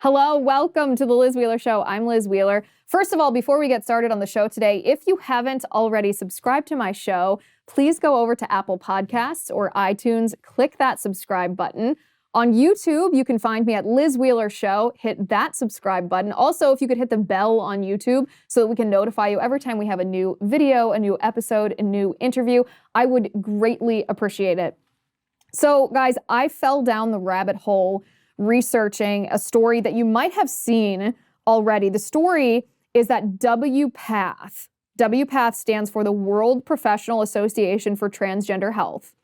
Hello, welcome to the Liz Wheeler Show. I'm Liz Wheeler. First of all, before we get started on the show today, if you haven't already subscribed to my show, please go over to Apple Podcasts or iTunes, click that subscribe button. On YouTube, you can find me at Liz Wheeler Show. Hit that subscribe button. Also, if you could hit the bell on YouTube so that we can notify you every time we have a new video, a new episode, a new interview, I would greatly appreciate it. So, guys, I fell down the rabbit hole researching a story that you might have seen already. The story is that WPATH stands for the World Professional Association for Transgender Health.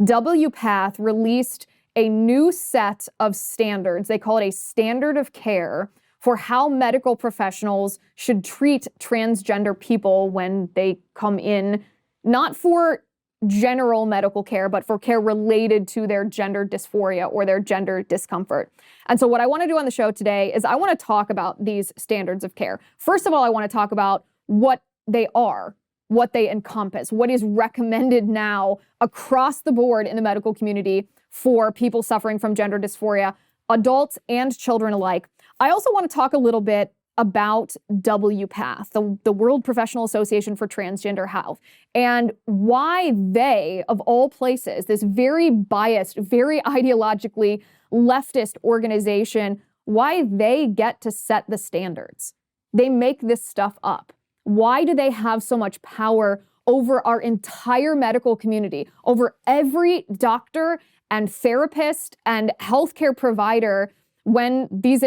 WPATH released a new set of standards. They call it a standard of care for how medical professionals should treat transgender people when they come in, not for general medical care, but for care related to their gender dysphoria or their gender discomfort. And so what I want to do on the show today is I want to talk about these standards of care. First of all, I want to talk about what they are, what they encompass, what is recommended now across the board in the medical community for people suffering from gender dysphoria, adults and children alike. I also want to talk a little bit about WPATH, the World Professional Association for Transgender Health, and why they, of all places, this very biased, very ideologically leftist organization, why they get to set the standards. They make this stuff up. Why do they have so much power over our entire medical community, over every doctor and therapist and healthcare provider? When these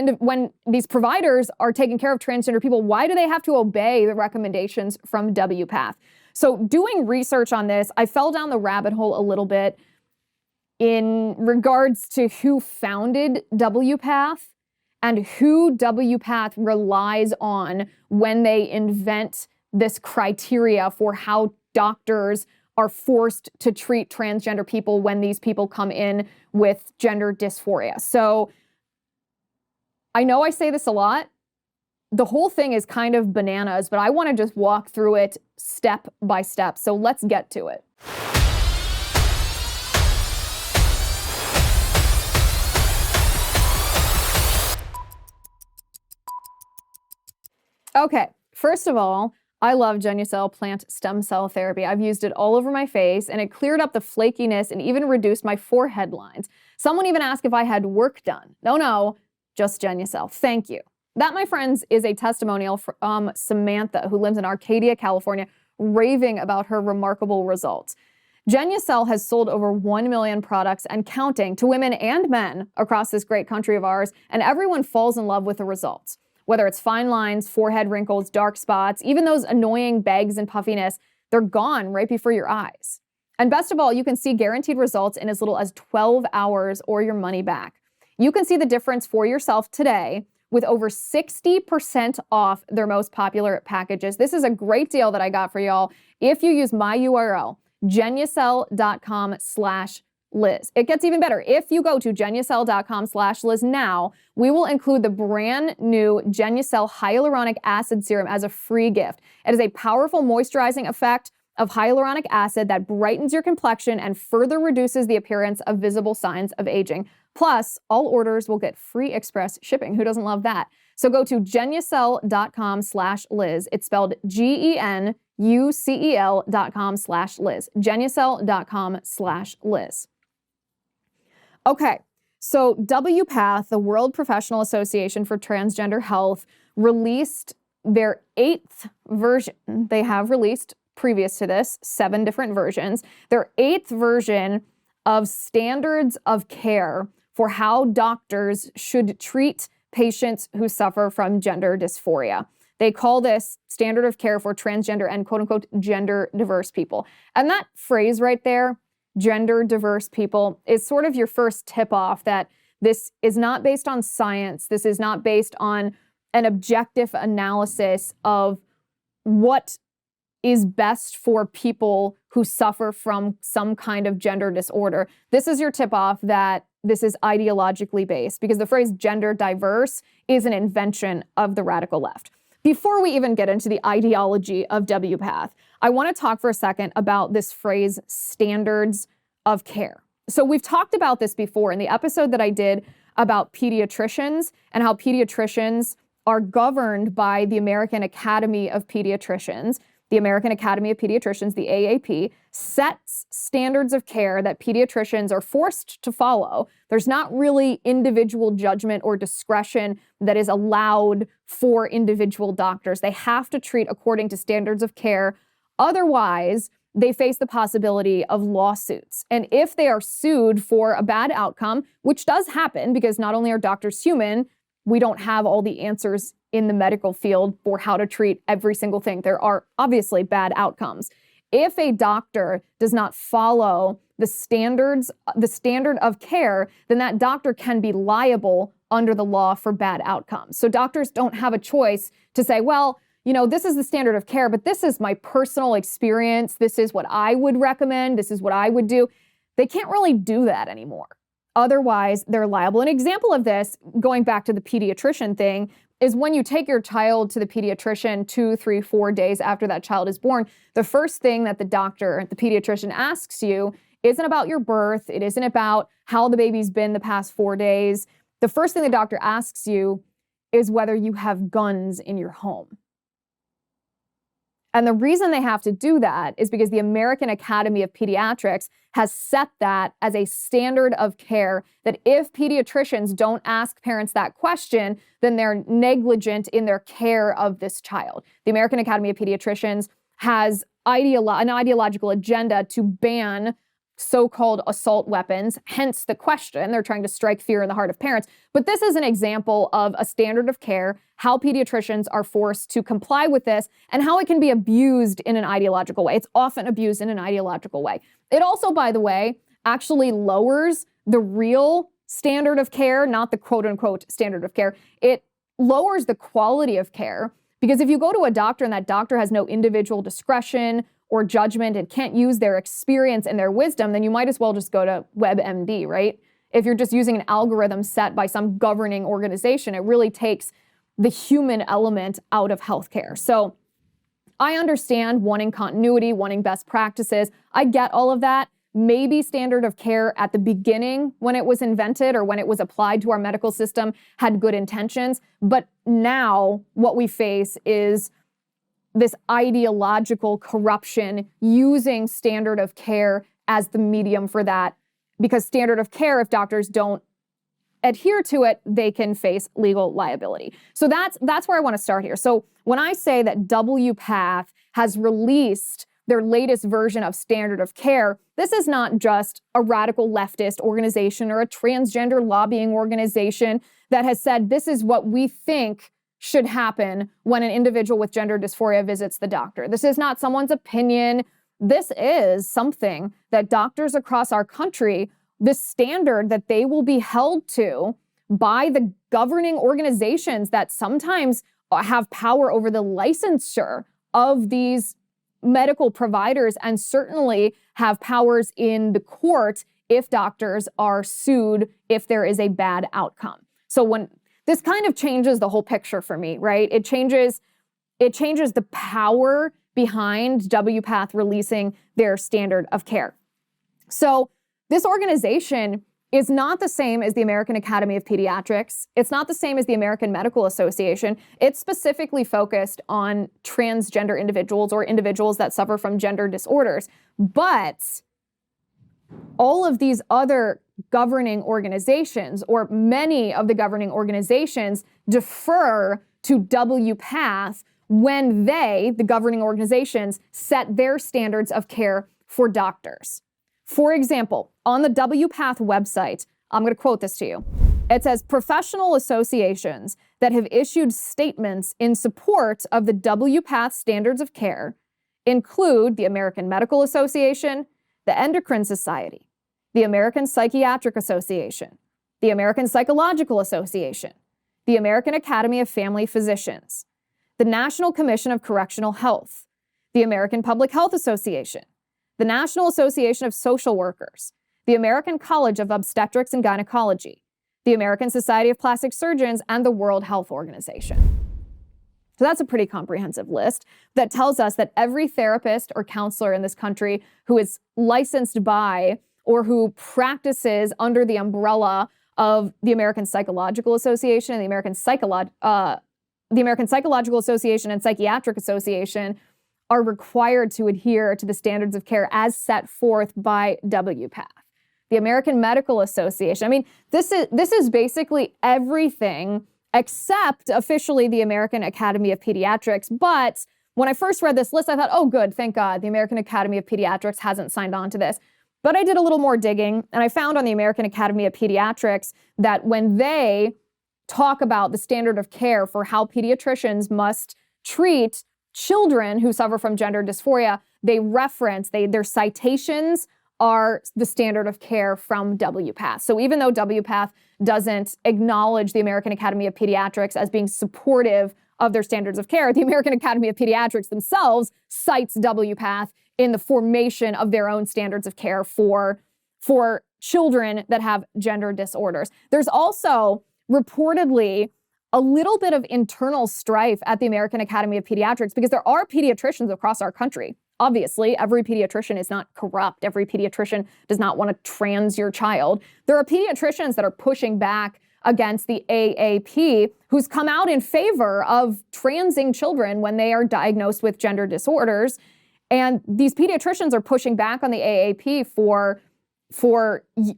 providers are taking care of transgender people, why do they have to obey the recommendations from WPATH? So doing research on this, I fell down the rabbit hole a little bit in regards to who founded WPATH and who WPATH relies on when they invent this criteria for how doctors are forced to treat transgender people when these people come in with gender dysphoria. So I know I say this a lot. The whole thing is kind of bananas, but I want to just walk through it step by step. So let's get to it. Okay, first of all, I love Genucell plant stem cell therapy. I've used it all over my face and it cleared up the flakiness and even reduced my forehead lines. Someone even asked if I had work done. No. Just Genucell. Thank you. That, my friends, is a testimonial from Samantha, who lives in Arcadia, California, raving about her remarkable results. Genucell has sold over 1 million products and counting to women and men across this great country of ours, and everyone falls in love with the results. Whether it's fine lines, forehead wrinkles, dark spots, even those annoying bags and puffiness, they're gone right before your eyes. And best of all, you can see guaranteed results in as little as 12 hours or your money back. You can see the difference for yourself today with over 60% off their most popular packages. This is a great deal that I got for y'all if you use my URL, genucell.com/Liz. It gets even better. If you go to genucell.com/Liz now, we will include the brand new Genucell hyaluronic acid serum as a free gift. It is a powerful moisturizing effect of hyaluronic acid that brightens your complexion and further reduces the appearance of visible signs of aging. Plus, all orders will get free express shipping. Who doesn't love that? So go to genucell.com/Liz. It's spelled GENUCEL.com/Liz. genucell.com/Liz. Okay, so WPATH, the World Professional Association for Transgender Health, released their 8th version. They have released, previous to this, 7 different versions. Their 8th version of standards of care for how doctors should treat patients who suffer from gender dysphoria. They call this standard of care for transgender and quote-unquote gender diverse people. And that phrase right there, gender diverse people, is sort of your first tip-off that this is not based on science. This is not based on an objective analysis of what is best for people who suffer from some kind of gender disorder. This is your tip-off that this is ideologically based, because the phrase gender diverse is an invention of the radical left. Before we even get into the ideology of WPATH, I want to talk for a second about this phrase standards of care. So we've talked about this before in the episode that I did about pediatricians and how pediatricians are governed by the American Academy of Pediatricians. The American Academy of Pediatricians, the AAP, sets standards of care that pediatricians are forced to follow. There's not really individual judgment or discretion that is allowed for individual doctors. They have to treat according to standards of care. Otherwise, they face the possibility of lawsuits. And if they are sued for a bad outcome, which does happen because not only are doctors human, we don't have all the answers in the medical field for how to treat every single thing. There are obviously bad outcomes. If a doctor does not follow the standard of care, then that doctor can be liable under the law for bad outcomes. So doctors don't have a choice to say, well, this is the standard of care, but this is my personal experience. This is what I would recommend. This is what I would do. They can't really do that anymore. Otherwise, they're liable. An example of this, going back to the pediatrician thing, is when you take your child to the pediatrician 2, 3, 4 days after that child is born, the first thing that the pediatrician asks you isn't about your birth. It isn't about how the baby's been the past 4 days. The first thing the doctor asks you is whether you have guns in your home. And the reason they have to do that is because the American Academy of Pediatrics has set that as a standard of care, that if pediatricians don't ask parents that question, then they're negligent in their care of this child. The American Academy of Pediatricians has an ideological agenda to ban so-called assault weapons, hence the question. They're trying to strike fear in the heart of parents. But this is an example of a standard of care, how pediatricians are forced to comply with this, and how it can be abused in an ideological way. It's often abused in an ideological way. It also, by the way, actually lowers the real standard of care, not the quote-unquote standard of care. It lowers the quality of care, because if you go to a doctor and that doctor has no individual discretion or judgment and can't use their experience and their wisdom, then you might as well just go to WebMD, right? If you're just using an algorithm set by some governing organization, it really takes the human element out of healthcare. So I understand wanting continuity, wanting best practices. I get all of that. Maybe standard of care at the beginning when it was invented or when it was applied to our medical system had good intentions. But now what we face is this ideological corruption using standard of care as the medium for that. Because standard of care, if doctors don't adhere to it, they can face legal liability. So that's where I want to start here. So when I say that WPATH has released their latest version of standard of care, this is not just a radical leftist organization or a transgender lobbying organization that has said this is what we think should happen when an individual with gender dysphoria visits the doctor. This is not someone's opinion. This is something that doctors across our country, the standard that they will be held to by the governing organizations that sometimes have power over the licensure of these medical providers and certainly have powers in the court if doctors are sued if there is a bad outcome. So when this kind of changes the whole picture for me, right? It changes the power behind WPATH releasing their standard of care. So this organization is not the same as the American Academy of Pediatrics. It's not the same as the American Medical Association. It's specifically focused on transgender individuals or individuals that suffer from gender disorders. But all of these other governing organizations, or many of the governing organizations, defer to WPATH when they, the governing organizations, set their standards of care for doctors. For example, on the WPATH website, I'm going to quote this to you. It says, professional associations that have issued statements in support of the WPATH standards of care include the American Medical Association, the Endocrine Society, the American Psychiatric Association, the American Psychological Association, the American Academy of Family Physicians, the National Commission of Correctional Health, the American Public Health Association, the National Association of Social Workers, the American College of Obstetrics and Gynecology, the American Society of Plastic Surgeons, and the World Health Organization. So that's a pretty comprehensive list that tells us that every therapist or counselor in this country who is licensed by or who practices under the umbrella of the American Psychological Association and the American Psychological Association and Psychiatric Association are required to adhere to the standards of care as set forth by WPATH. The American Medical Association. I mean, this is basically everything except officially the American Academy of Pediatrics. But when I first read this list, I thought, oh, good, thank God, the American Academy of Pediatrics hasn't signed on to this. But I did a little more digging, and I found on the American Academy of Pediatrics that when they talk about the standard of care for how pediatricians must treat children who suffer from gender dysphoria, they reference, their citations are the standard of care from WPATH. So even though WPATH doesn't acknowledge the American Academy of Pediatrics as being supportive of their standards of care, the American Academy of Pediatrics themselves cites WPATH in the formation of their own standards of care for children that have gender disorders. There's also reportedly a little bit of internal strife at the American Academy of Pediatrics because there are pediatricians across our country. Obviously, every pediatrician is not corrupt. Every pediatrician does not want to trans your child. There are pediatricians that are pushing back against the AAP who's come out in favor of transing children when they are diagnosed with gender disorders. And these pediatricians are pushing back on the AAP for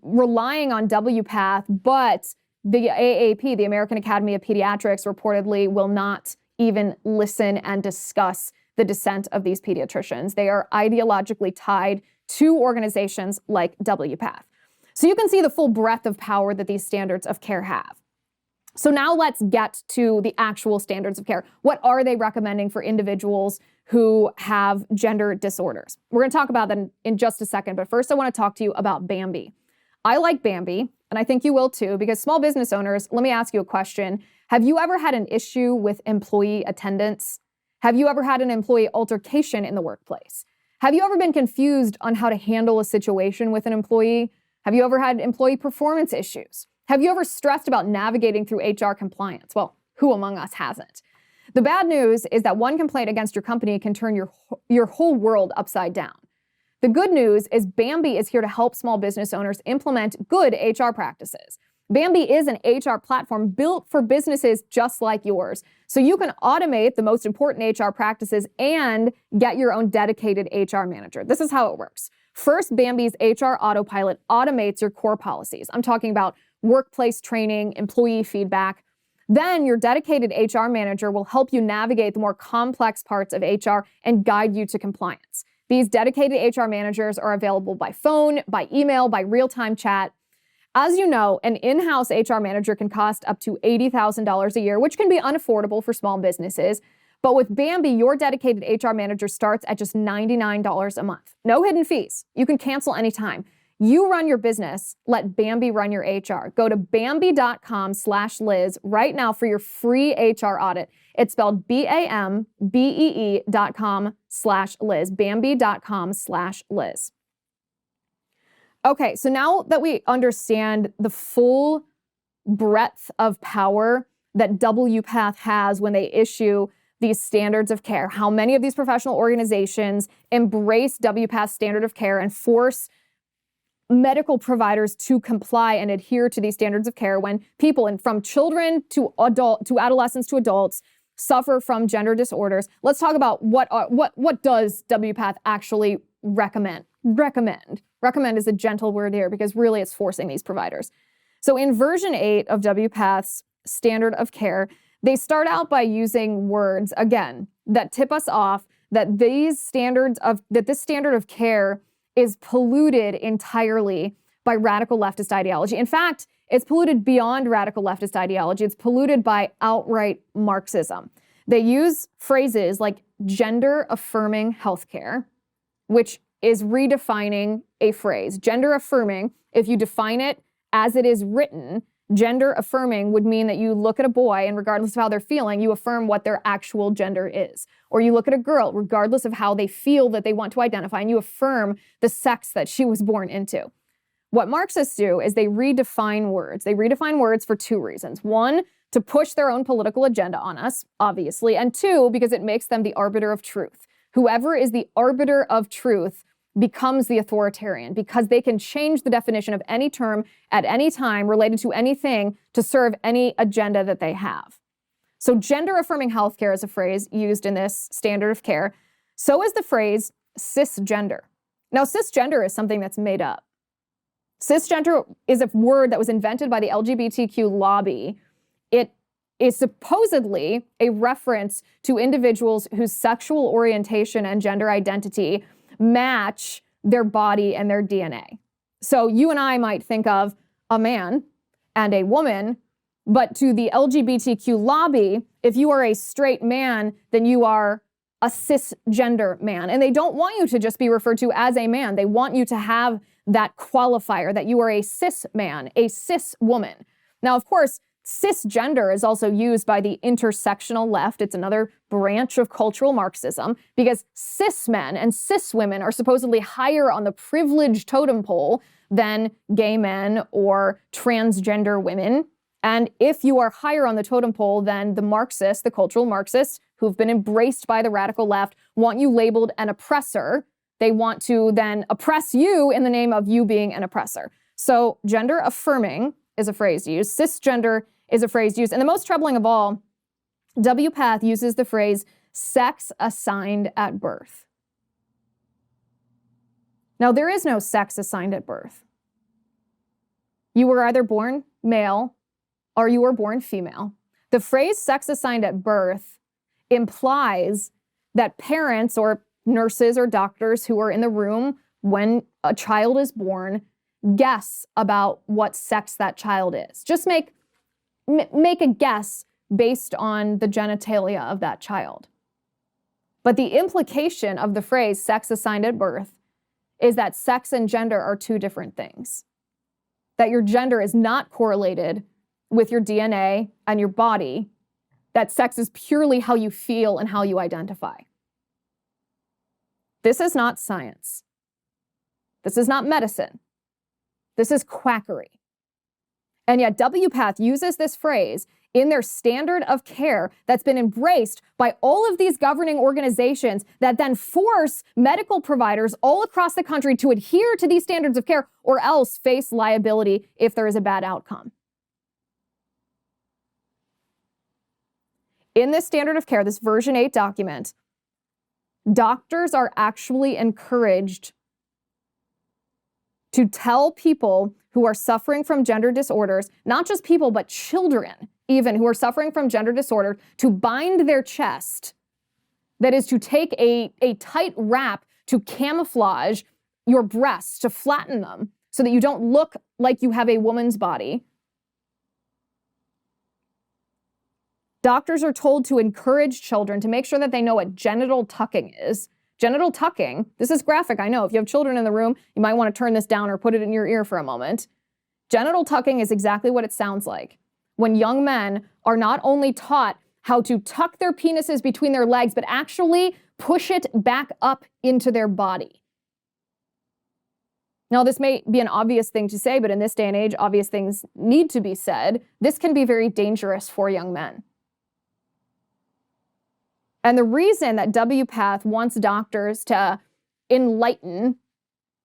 relying on WPATH, but the AAP, the American Academy of Pediatrics, reportedly will not even listen and discuss the dissent of these pediatricians. They are ideologically tied to organizations like WPATH. So you can see the full breadth of power that these standards of care have. So now let's get to the actual standards of care. What are they recommending for individuals who have gender disorders? We're going to talk about that in just a second, but first I want to talk to you about Bambi. I like Bambi, and I think you will too, because small business owners, let me ask you a question. Have you ever had an issue with employee attendance? Have you ever had an employee altercation in the workplace? Have you ever been confused on how to handle a situation with an employee? Have you ever had employee performance issues? Have you ever stressed about navigating through HR compliance? Well, who among us hasn't? The bad news is that one complaint against your company can turn your whole world upside down. The good news is Bambi is here to help small business owners implement good HR practices. Bambi is an HR platform built for businesses just like yours, so you can automate the most important HR practices and get your own dedicated HR manager. This is how it works. First, Bambi's HR Autopilot automates your core policies. I'm talking about workplace training, employee feedback. Then your dedicated HR manager will help you navigate the more complex parts of HR and guide you to compliance. These dedicated HR managers are available by phone, by email, by real-time chat. As you know, an in-house HR manager can cost up to $80,000 a year, which can be unaffordable for small businesses. But with Bambi, your dedicated HR manager starts at just $99 a month. No hidden fees. You can cancel anytime. You run your business, let Bambi run your HR. Go to Bambi.com/Liz right now for your free HR audit. It's spelled BAMBEE.com/Liz. Bambi.com/Liz. Okay, so now that we understand the full breadth of power that WPATH has when they issue these standards of care, how many of these professional organizations embrace WPATH's standard of care and force medical providers to comply and adhere to these standards of care when people, and from children to adolescents to adults, suffer from gender disorders. Let's talk about what does WPATH actually recommend. Recommend is a gentle word here because really it's forcing these providers. So in version 8 of WPATH's standard of care, they start out by using words, again, that tip us off that this standard of care is polluted entirely by radical leftist ideology. In fact, it's polluted beyond radical leftist ideology. It's polluted by outright Marxism. They use phrases like gender-affirming healthcare, which is redefining a phrase. Gender-affirming, if you define it as it is written, gender-affirming would mean that you look at a boy and regardless of how they're feeling, you affirm what their actual gender is. Or you look at a girl, regardless of how they feel that they want to identify, and you affirm the sex that she was born into. What Marxists do is they redefine words. They redefine words for two reasons. One, to push their own political agenda on us, obviously, and two, because it makes them the arbiter of truth. Whoever is the arbiter of truth becomes the authoritarian because they can change the definition of any term at any time related to anything to serve any agenda that they have. So gender-affirming healthcare is a phrase used in this standard of care. So is the phrase cisgender. Now, cisgender is something that's made up. Cisgender is a word that was invented by the LGBTQ lobby. It is supposedly a reference to individuals whose sexual orientation and gender identity match their body and their DNA. So you and I might think of a man and a woman, but to the LGBTQ lobby, if you are a straight man, then you are a cisgender man. And they don't want you to just be referred to as a man. They want you to have that qualifier that you are a cis man, a cis woman. Now, of course, cisgender is also used by the intersectional left. It's another branch of cultural Marxism because cis men and cis women are supposedly higher on the privilege totem pole than gay men or transgender women. And if you are higher on the totem pole than the Marxists, the cultural Marxists, who've been embraced by the radical left, want you labeled an oppressor. They want to then oppress you in the name of you being an oppressor. So gender affirming is a phrase used. Cisgender is a phrase used. And the most troubling of all, WPATH uses the phrase sex assigned at birth. Now, there is no sex assigned at birth. You were either born male or you were born female. The phrase sex assigned at birth implies that parents or nurses or doctors who are in the room when a child is born guess about what sex that child is. Just make a guess based on the genitalia of that child. But the implication of the phrase sex assigned at birth is that sex and gender are two different things. That your gender is not correlated with your DNA and your body. That sex is purely how you feel and how you identify. This is not science. This is not medicine. This is quackery. And yet WPATH uses this phrase in their standard of care that's been embraced by all of these governing organizations that then force medical providers all across the country to adhere to these standards of care or else face liability if there is a bad outcome. In this standard of care, this version 8 document, doctors are actually encouraged to tell people who are suffering from gender disorders, not just people, but children even who are suffering from gender disorder, to bind their chest. That is to take a tight wrap to camouflage your breasts, to flatten them so that you don't look like you have a woman's body. Doctors are told to encourage children to make sure that they know what genital tucking is. Genital tucking, this is graphic, I know. If you have children in the room, you might want to turn this down or put it in your ear for a moment. Genital tucking is exactly what it sounds like. When young men are not only taught how to tuck their penises between their legs, but actually push it back up into their body. Now, this may be an obvious thing to say, but in this day and age, obvious things need to be said. This can be very dangerous for young men. And the reason that WPATH wants doctors to enlighten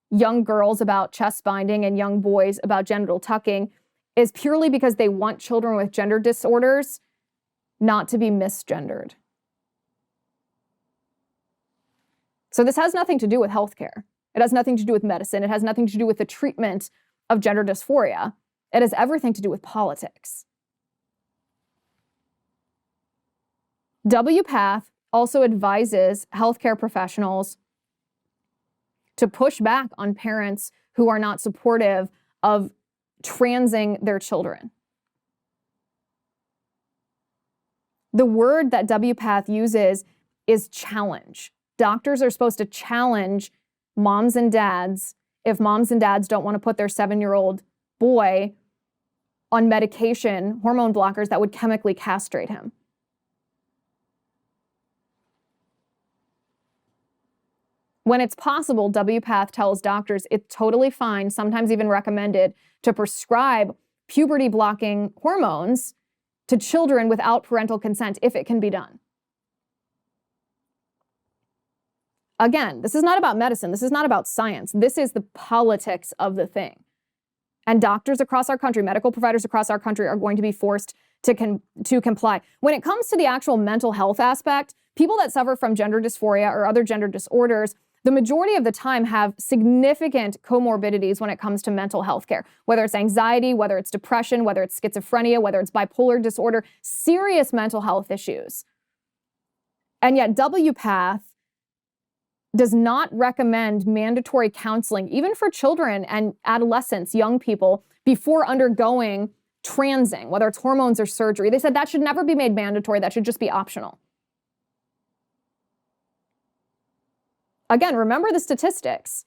young girls about chest binding and young boys about genital tucking is purely because they want children with gender disorders not to be misgendered. So this has nothing to do with healthcare. It has nothing to do with medicine. It has nothing to do with the treatment of gender dysphoria. It has everything to do with politics. WPATH also advises healthcare professionals to push back on parents who are not supportive of transing their children. The word that WPATH uses is challenge. Doctors are supposed to challenge moms and dads if moms and dads don't want to put their 7-year-old boy on medication, hormone blockers that would chemically castrate him. When it's possible, WPATH tells doctors it's totally fine, sometimes even recommended, to prescribe puberty-blocking hormones to children without parental consent if it can be done. Again, this is not about medicine. This is not about science. This is the politics of the thing. And doctors across our country, medical providers across our country are going to be forced to comply. When it comes to the actual mental health aspect, people that suffer from gender dysphoria or other gender disorders, the majority of the time have significant comorbidities when it comes to mental health care, whether it's anxiety, whether it's depression, whether it's schizophrenia, whether it's bipolar disorder, serious mental health issues. And yet WPATH does not recommend mandatory counseling, even for children and adolescents, young people, before undergoing transing, whether it's hormones or surgery. They said that should never be made mandatory. That should just be optional. Again, remember the statistics.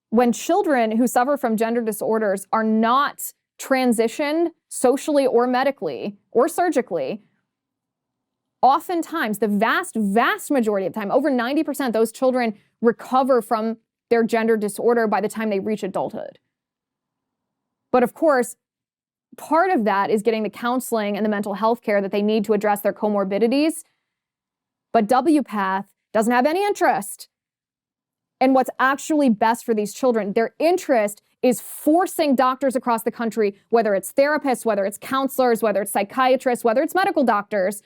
When children who suffer from gender disorders are not transitioned socially or medically or surgically, oftentimes, the vast, vast majority of the time, over 90%, those children recover from their gender disorder by the time they reach adulthood. But of course, part of that is getting the counseling and the mental health care that they need to address their comorbidities. But WPATH doesn't have any interest in what's actually best for these children. Their interest is forcing doctors across the country, whether it's therapists, whether it's counselors, whether it's psychiatrists, whether it's medical doctors,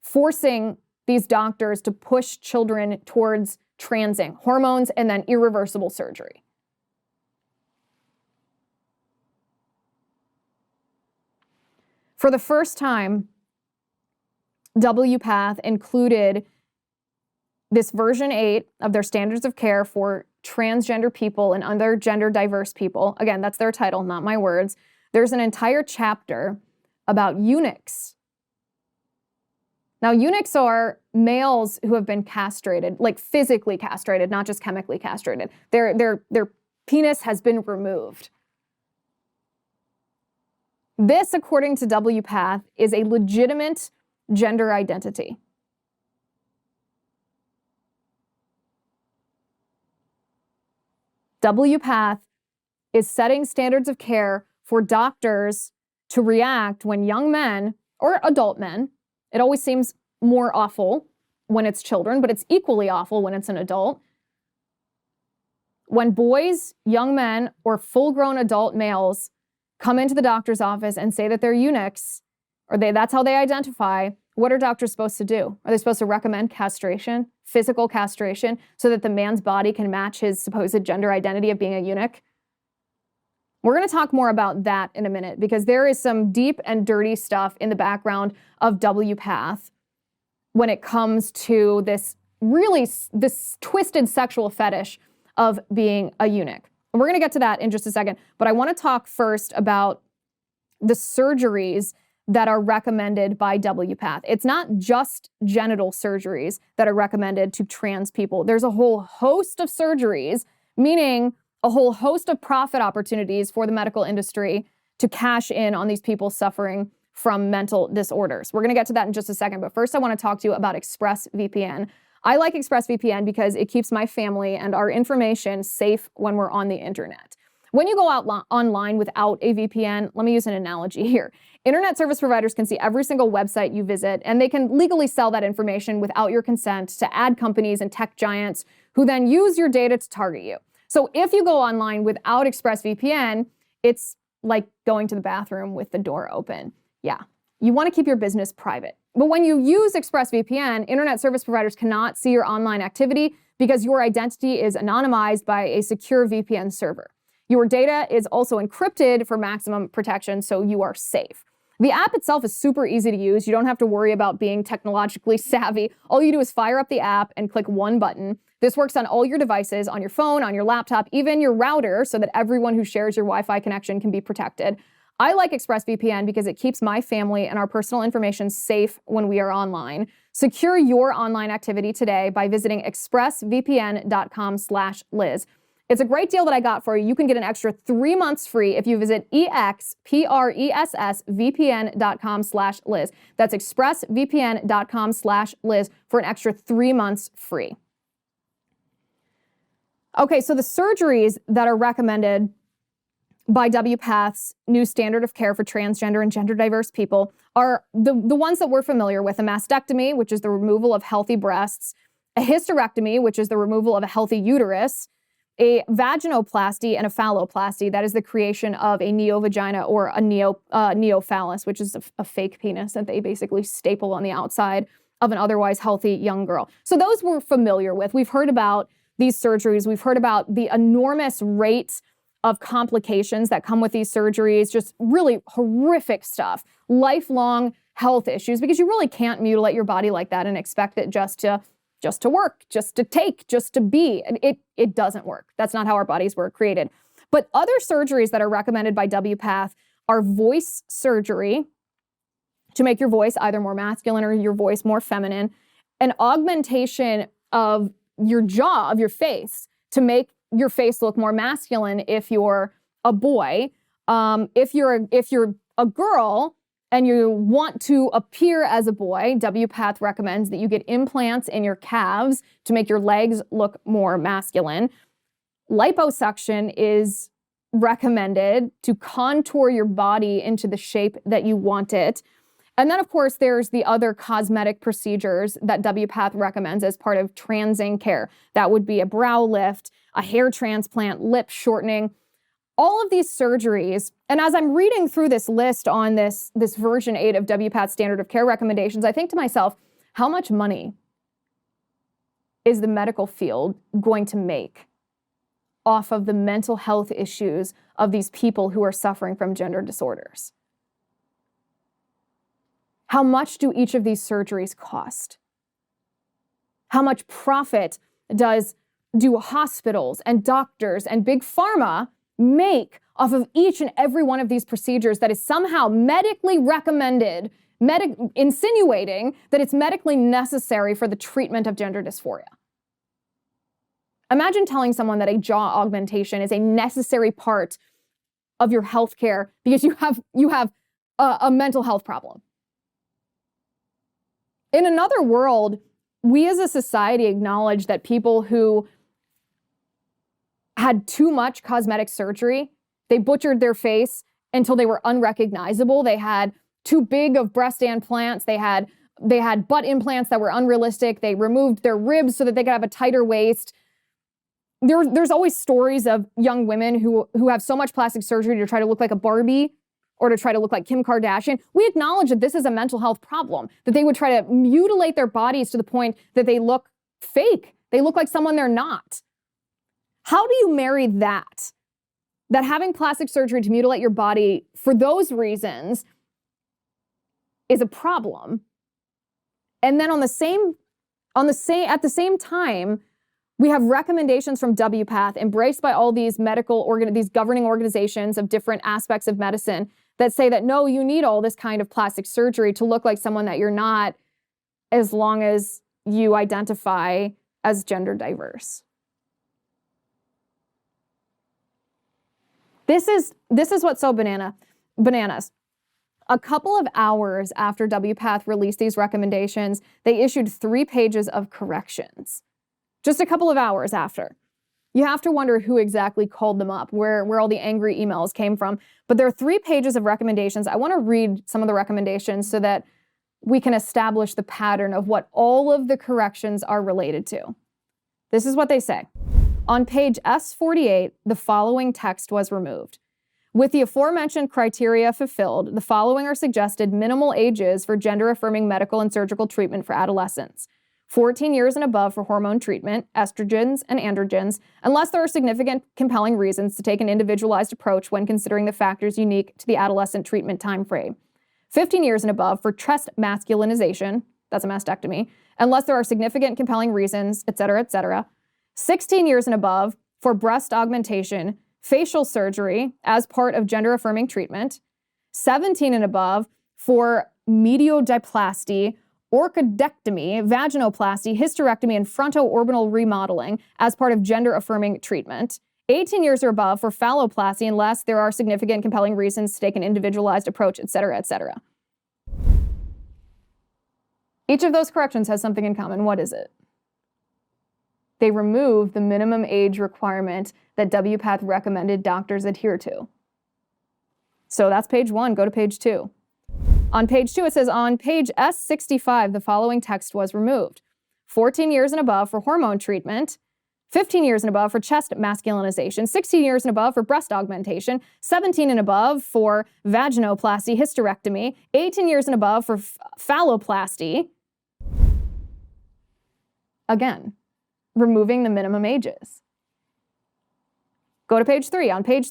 forcing these doctors to push children towards transing, hormones, and then irreversible surgery. For the first time, WPATH included this version 8 of their standards of care for transgender people and other gender diverse people. Again, that's their title, not my words. There's an entire chapter about eunuchs. Now, eunuchs are males who have been castrated, like physically castrated, not just chemically castrated. Their penis has been removed. This, according to WPATH, is a legitimate gender identity. WPATH is setting standards of care for doctors to react when young men or adult men, it always seems more awful when it's children, but it's equally awful when it's an adult. When boys, young men, or full-grown adult males come into the doctor's office and say that they're eunuchs, or that's how they identify, what are doctors supposed to do? Are they supposed to recommend castration, physical castration, so that the man's body can match his supposed gender identity of being a eunuch? We're going to talk more about that in a minute because there is some deep and dirty stuff in the background of WPATH when it comes to this twisted sexual fetish of being a eunuch. And we're going to get to that in just a second, but I want to talk first about the surgeries that are recommended by WPATH. It's not just genital surgeries that are recommended to trans people. There's a whole host of surgeries, meaning a whole host of profit opportunities for the medical industry to cash in on these people suffering from mental disorders. We're going to get to that in just a second, but first I want to talk to you about ExpressVPN. I like ExpressVPN because it keeps my family and our information safe when we're on the internet. When you go out online without a VPN, let me use an analogy here. Internet service providers can see every single website you visit, and they can legally sell that information without your consent to ad companies and tech giants who then use your data to target you. So if you go online without ExpressVPN, it's like going to the bathroom with the door open. Yeah, you want to keep your business private. But when you use ExpressVPN, internet service providers cannot see your online activity because your identity is anonymized by a secure VPN server. Your data is also encrypted for maximum protection, so you are safe. The app itself is super easy to use. You don't have to worry about being technologically savvy. All you do is fire up the app and click one button. This works on all your devices, on your phone, on your laptop, even your router, so that everyone who shares your Wi-Fi connection can be protected. I like ExpressVPN because it keeps my family and our personal information safe when we are online. Secure your online activity today by visiting expressvpn.com/Liz. It's a great deal that I got for you. You can get an extra 3 months free if you visit expressvpn.com/Liz. That's expressvpn.com/Liz for an extra 3 months free. Okay, so the surgeries that are recommended by WPATH's new standard of care for transgender and gender diverse people are the ones that we're familiar with: a mastectomy, which is the removal of healthy breasts, a hysterectomy, which is the removal of a healthy uterus, a vaginoplasty, and a phalloplasty. That is the creation of a neovagina or a neophallus, which is a fake penis that they basically staple on the outside of an otherwise healthy young girl. So those we're familiar with. We've heard about these surgeries. We've heard about the enormous rates of complications that come with these surgeries, just really horrific stuff, lifelong health issues, because you really can't mutilate your body like that and expect it just to work, just to take, just to be. And it doesn't work. That's not how our bodies were created. But other surgeries that are recommended by WPATH are voice surgery to make your voice either more masculine or your voice more feminine, an augmentation of your jaw, of your face, to make your face look more masculine if you're a boy. If you're a girl and you want to appear as a boy, WPATH recommends that you get implants in your calves to make your legs look more masculine. Liposuction is recommended to contour your body into the shape that you want it. And then, of course, there's the other cosmetic procedures that WPATH recommends as part of transing care. That would be a brow lift, a hair transplant, lip shortening. All of these surgeries, and as I'm reading through this list on this version 8 of WPATH standard of care recommendations, I think to myself, how much money is the medical field going to make off of the mental health issues of these people who are suffering from gender disorders? How much do each of these surgeries cost? How much profit do hospitals and doctors and big pharma make off of each and every one of these procedures that is somehow medically recommended, insinuating that it's medically necessary for the treatment of gender dysphoria? Imagine telling someone that a jaw augmentation is a necessary part of your health care because you have a mental health problem. In another world, we as a society acknowledge that people who had too much cosmetic surgery, they butchered their face until they were unrecognizable. They had too big of breast implants. They had butt implants that were unrealistic. They removed their ribs so that they could have a tighter waist. There's always stories of young women who have so much plastic surgery to try to look like a Barbie or to try to look like Kim Kardashian. We acknowledge that this is a mental health problem, that they would try to mutilate their bodies to the point that they look fake. They look like someone they're not. How do you marry that having plastic surgery to mutilate your body for those reasons is a problem, and then at the same time, we have recommendations from WPATH embraced by all these these governing organizations of different aspects of medicine that say that no, you need all this kind of plastic surgery to look like someone that you're not, as long as you identify as gender diverse. This is what's so bananas. A couple of hours after WPATH released these recommendations, they issued 3 pages of corrections. Just a couple of hours after. You have to wonder who exactly called them up, where all the angry emails came from. But there are 3 pages of recommendations. I want to read some of the recommendations so that we can establish the pattern of what all of the corrections are related to. This is what they say. On page S48, the following text was removed. With the aforementioned criteria fulfilled, the following are suggested minimal ages for gender-affirming medical and surgical treatment for adolescents. 14 years and above for hormone treatment, estrogens and androgens, unless there are significant compelling reasons to take an individualized approach when considering the factors unique to the adolescent treatment timeframe. 15 years and above for chest masculinization, that's a mastectomy, unless there are significant compelling reasons, etc., etc. 16 years and above for breast augmentation, facial surgery as part of gender-affirming treatment. 17 and above for mediodiplasty, orchidectomy, vaginoplasty, hysterectomy, and frontoorbital remodeling as part of gender-affirming treatment. 18 years or above for phalloplasty unless there are significant compelling reasons to take an individualized approach, etc., etc. Each of those corrections has something in common. What is it? They remove the minimum age requirement that WPATH recommended doctors adhere to. So that's page 1. Go to page 2. On page 2, it says, on page S65, the following text was removed. 14 years and above for hormone treatment, 15 years and above for chest masculinization, 16 years and above for breast augmentation, 17 and above for vaginoplasty, hysterectomy, 18 years and above for phalloplasty. Again, removing the minimum ages. Go to page 3. On page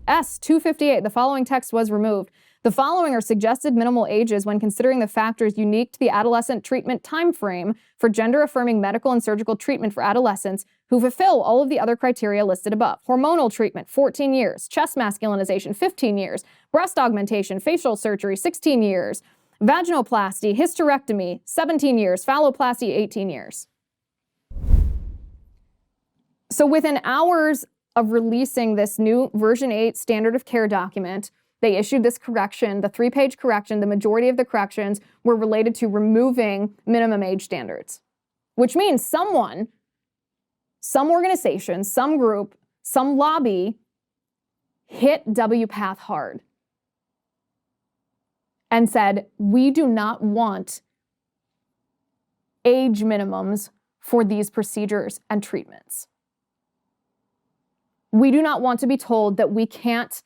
S258, the following text was removed. The following are suggested minimal ages when considering the factors unique to the adolescent treatment timeframe for gender-affirming medical and surgical treatment for adolescents who fulfill all of the other criteria listed above. Hormonal treatment, 14 years. Chest masculinization, 15 years. Breast augmentation, facial surgery, 16 years. Vaginoplasty, hysterectomy, 17 years. Phalloplasty, 18 years. So within hours of releasing this new version 8 standard of care document, they issued this correction, the 3-page correction. The majority of the corrections were related to removing minimum age standards, which means someone, some organization, some group, some lobby hit WPATH hard and said, we do not want age minimums for these procedures and treatments. We do not want to be told that we can't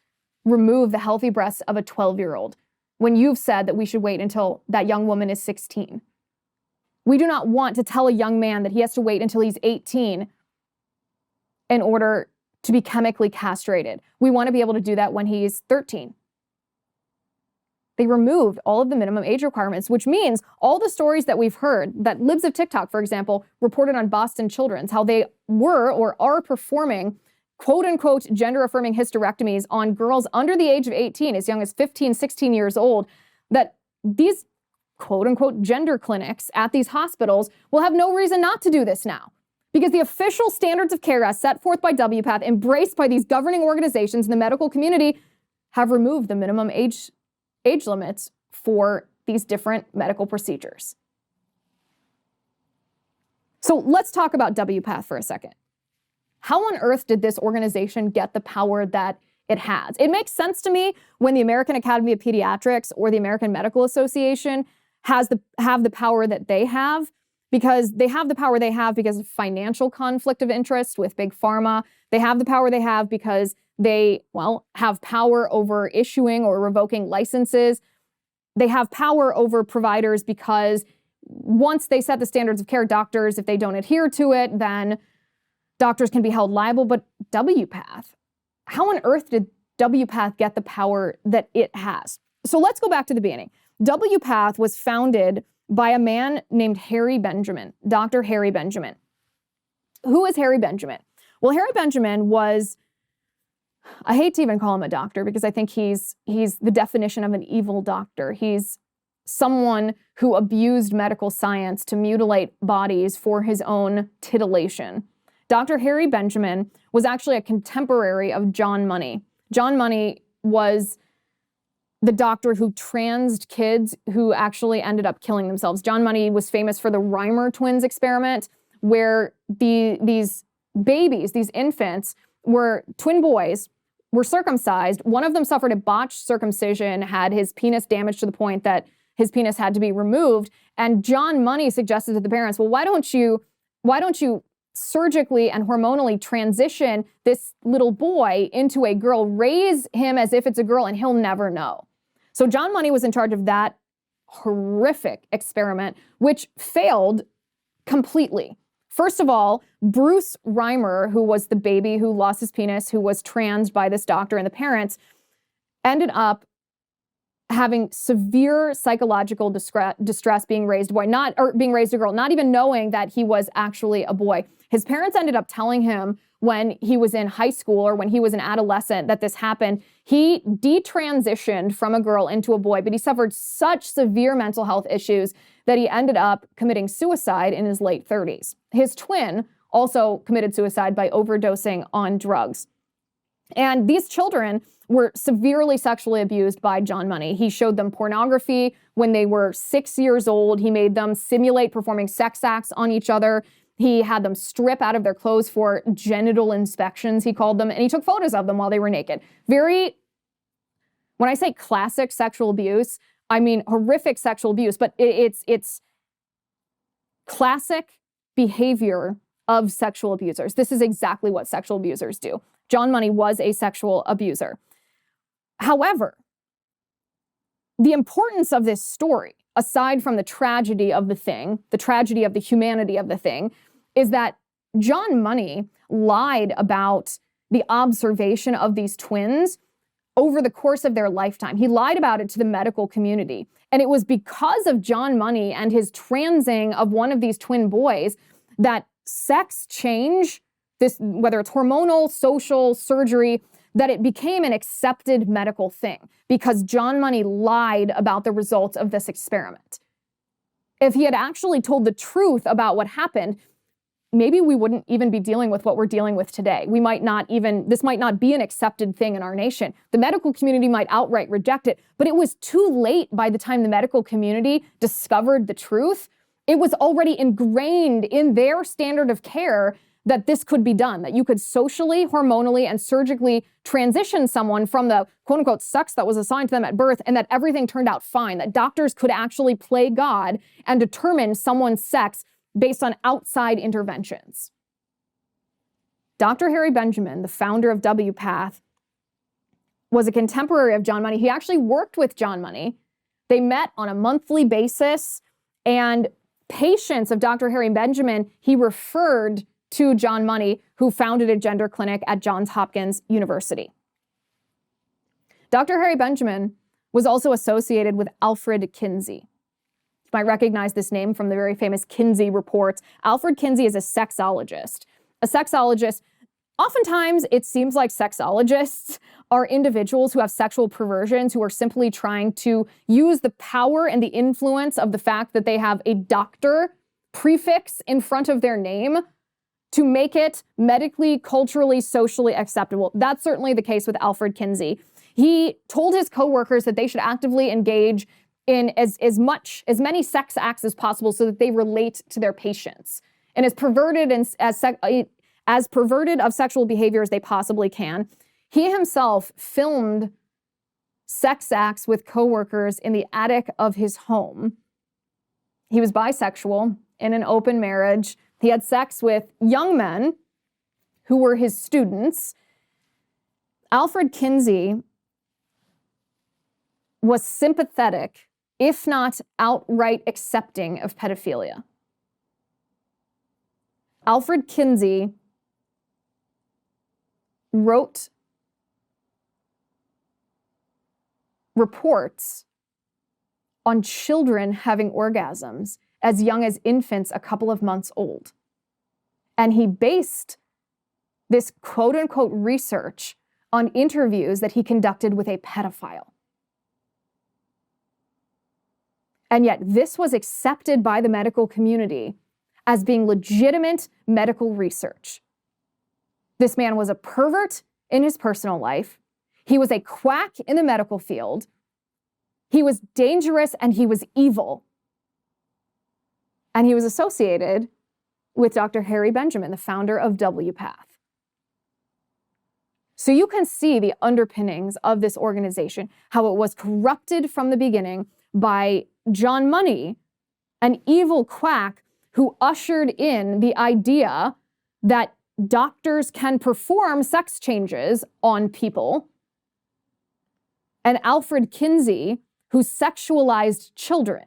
remove the healthy breasts of a 12-year-old when you've said that we should wait until that young woman is 16. We do not want to tell a young man that he has to wait until he's 18 in order to be chemically castrated. We want to be able to do that when he's 13. They removed all of the minimum age requirements, which means all the stories that we've heard, that Libs of TikTok, for example, reported on Boston Children's, how they were or are performing quote-unquote gender-affirming hysterectomies on girls under the age of 18, as young as 15, 16 years old, that these quote-unquote gender clinics at these hospitals will have no reason not to do this now. Because the official standards of care as set forth by WPATH, embraced by these governing organizations in the medical community, have removed the minimum age limits for these different medical procedures. So let's talk about WPATH for a second. How on earth did this organization get the power that it has? It makes sense to me when the American Academy of Pediatrics or the American Medical Association have the power that they have, because they have the power they have because of financial conflict of interest with Big Pharma. They have the power they have because they, have power over issuing or revoking licenses. They have power over providers because once they set the standards of care, doctors, if they don't adhere to it, then doctors can be held liable. But WPATH, how on earth did WPATH get the power that it has? So let's go back to the beginning. WPATH was founded by a man named Harry Benjamin, Dr. Harry Benjamin. Who is Harry Benjamin? Well, Harry Benjamin was, I hate to even call him a doctor because I think he's the definition of an evil doctor. He's someone who abused medical science to mutilate bodies for his own titillation. Dr. Harry Benjamin was actually a contemporary of John Money. John Money was the doctor who transed kids who actually ended up killing themselves. John Money was famous for the Reimer twins experiment, where these babies, these infants, were twin boys, were circumcised. One of them suffered a botched circumcision, had his penis damaged to the point that his penis had to be removed. And John Money suggested to the parents, well, why don't you surgically and hormonally transition this little boy into a girl, raise him as if it's a girl, and he'll never know. So John Money was in charge of that horrific experiment, which failed completely. First of all, Bruce Reimer, who was the baby who lost his penis, who was transed by this doctor and the parents, ended up having severe psychological distress being raised a boy, being raised a girl, not even knowing that he was actually a boy. His parents ended up telling him when he was in high school or when he was an adolescent that this happened. He detransitioned from a girl into a boy, but he suffered such severe mental health issues that he ended up committing suicide in his late 30s. His twin also committed suicide by overdosing on drugs. And these children were severely sexually abused by John Money. He showed them pornography when they were 6 years old. He made them simulate performing sex acts on each other. He had them strip out of their clothes for genital inspections, he called them, and he took photos of them while they were naked. When I say classic sexual abuse, I mean horrific sexual abuse, but it's classic behavior of sexual abusers. This is exactly what sexual abusers do. John Money was a sexual abuser. However, the importance of this story, aside from the tragedy of the thing, the tragedy of the humanity of the thing, is that John Money lied about the observation of these twins over the course of their lifetime. He lied about it to the medical community. And it was because of John Money and his transing of one of these twin boys that sex change, this, whether it's hormonal, social, surgery, that it became an accepted medical thing because John Money lied about the results of this experiment. If he had actually told the truth about what happened, maybe we wouldn't even be dealing with what we're dealing with today. This might not be an accepted thing in our nation. The medical community might outright reject it, but it was too late by the time the medical community discovered the truth. It was already ingrained in their standard of care that this could be done, that you could socially, hormonally, and surgically transition someone from the quote-unquote sex that was assigned to them at birth, and that everything turned out fine, that doctors could actually play God and determine someone's sex based on outside interventions. Dr. Harry Benjamin, the founder of WPATH, was a contemporary of John Money. He actually worked with John Money. They met on a monthly basis, and patients of Dr. Harry Benjamin, he referred to John Money, who founded a gender clinic at Johns Hopkins University. Dr. Harry Benjamin was also associated with Alfred Kinsey. You might recognize this name from the very famous Kinsey reports. Alfred Kinsey is a sexologist. A sexologist, oftentimes it seems like sexologists are individuals who have sexual perversions, who are simply trying to use the power and the influence of the fact that they have a doctor prefix in front of their name to make it medically, culturally, socially acceptable. That's certainly the case with Alfred Kinsey. He told his coworkers that they should actively engage in as many sex acts as possible so that they relate to their patients, and as perverted of sexual behavior as they possibly can. He himself filmed sex acts with coworkers in the attic of his home. He was bisexual in an open marriage. He had sex with young men who were his students. Alfred Kinsey was sympathetic, if not outright accepting, of pedophilia. Alfred Kinsey wrote reports on children having orgasms as young as infants a couple of months old. And he based this quote-unquote research on interviews that he conducted with a pedophile. And yet this was accepted by the medical community as being legitimate medical research. This man was a pervert in his personal life. He was a quack in the medical field. He was dangerous and he was evil. And he was associated with Dr. Harry Benjamin, the founder of WPATH. So you can see the underpinnings of this organization, how it was corrupted from the beginning by John Money, an evil quack who ushered in the idea that doctors can perform sex changes on people, and Alfred Kinsey, who sexualized children.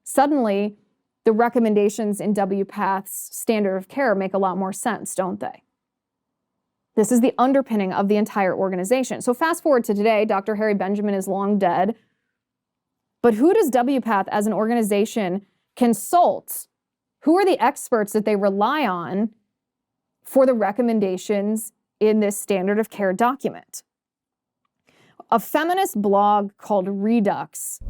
Suddenly, the recommendations in WPATH's standard of care make a lot more sense, don't they? This is the underpinning of the entire organization. So fast forward to today, Dr. Harry Benjamin is long dead. But who does WPATH as an organization consult? Who are the experts that they rely on for the recommendations in this standard of care document? A feminist blog called Redux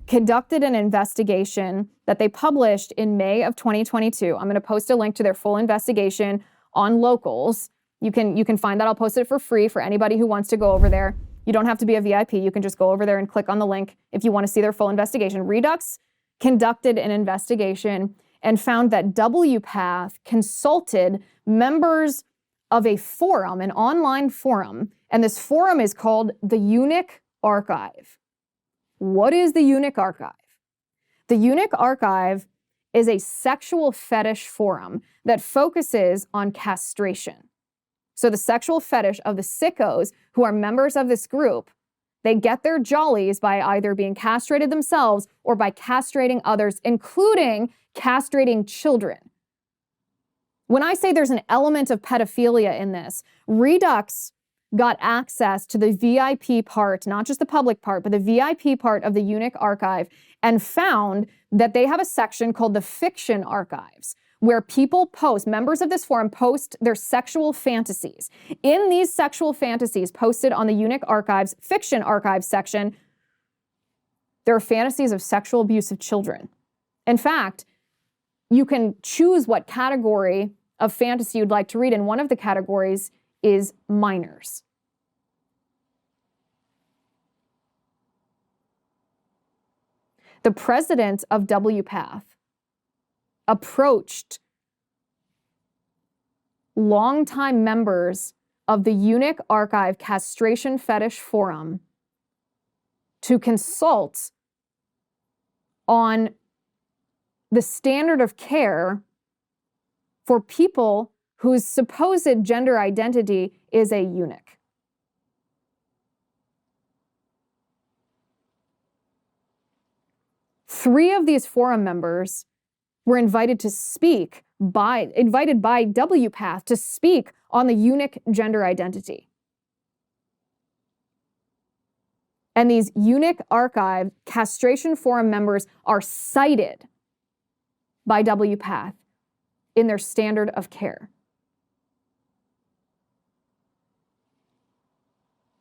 conducted an investigation that they published in May of 2022. I'm going to post a link to their full investigation on Locals. You can find that. I'll post it for free for anybody who wants to go over there. You don't have to be a VIP. You can just go over there and click on the link if you want to see their full investigation. Redux conducted an investigation and found that WPATH consulted members of a forum, an online forum, and this forum is called the Eunuch Archive. What is the Eunuch Archive? The Eunuch Archive is a sexual fetish forum that focuses on castration. So the sexual fetish of the sickos who are members of this group, they get their jollies by either being castrated themselves or by castrating others, including castrating children. When I say there's an element of pedophilia in this, Redux got access to the VIP part, not just the public part, but the VIP part of the Eunuch Archive, and found that they have a section called the Fiction Archives, where people post, members of this forum post their sexual fantasies. In these sexual fantasies posted on the Eunuch Archives Fiction Archives section, there are fantasies of sexual abuse of children. In fact, you can choose what category of fantasy you'd like to read, and one of the categories is minors. The president of WPATH approached longtime members of the Eunuch Archive Castration Fetish Forum to consult on the standard of care for people whose supposed gender identity is a eunuch. Three of these forum members were invited by WPATH to speak on the eunuch gender identity. And these Eunuch Archive Castration Forum members are cited by WPATH in their standard of care.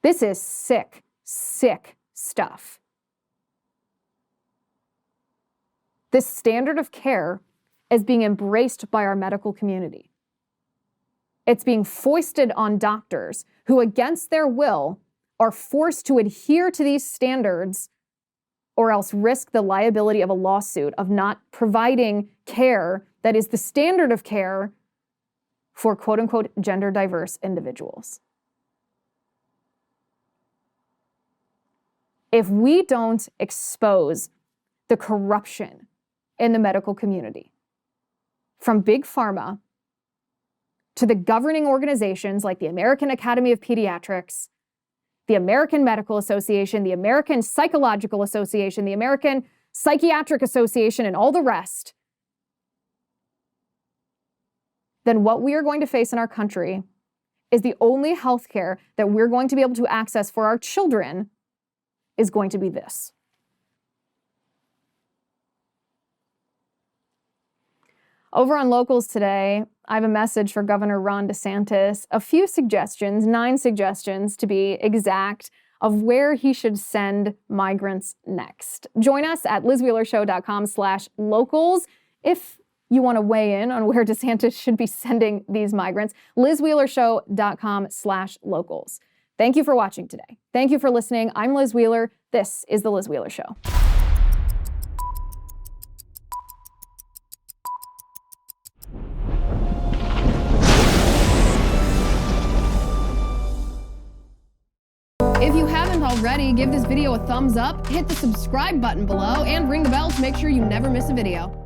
This is sick, sick stuff. This standard of care is being embraced by our medical community. It's being foisted on doctors who, against their will, are forced to adhere to these standards or else risk the liability of a lawsuit of not providing care that is the standard of care for quote-unquote gender diverse individuals. If we don't expose the corruption in the medical community, from big pharma to the governing organizations like the American Academy of Pediatrics, the American Medical Association, the American Psychological Association, the American Psychiatric Association, and all the rest, then what we are going to face in our country is the only healthcare that we're going to be able to access for our children is going to be this. Over on Locals today, I have a message for Governor Ron DeSantis, a few suggestions, 9 suggestions to be exact, of where he should send migrants next. Join us at lizwheelershow.com/locals if you want to weigh in on where DeSantis should be sending these migrants. lizwheelershow.com/locals. Thank you for watching today. Thank you for listening. I'm Liz Wheeler. This is The Liz Wheeler Show. If you haven't already, give this video a thumbs up, hit the subscribe button below, and ring the bell to make sure you never miss a video.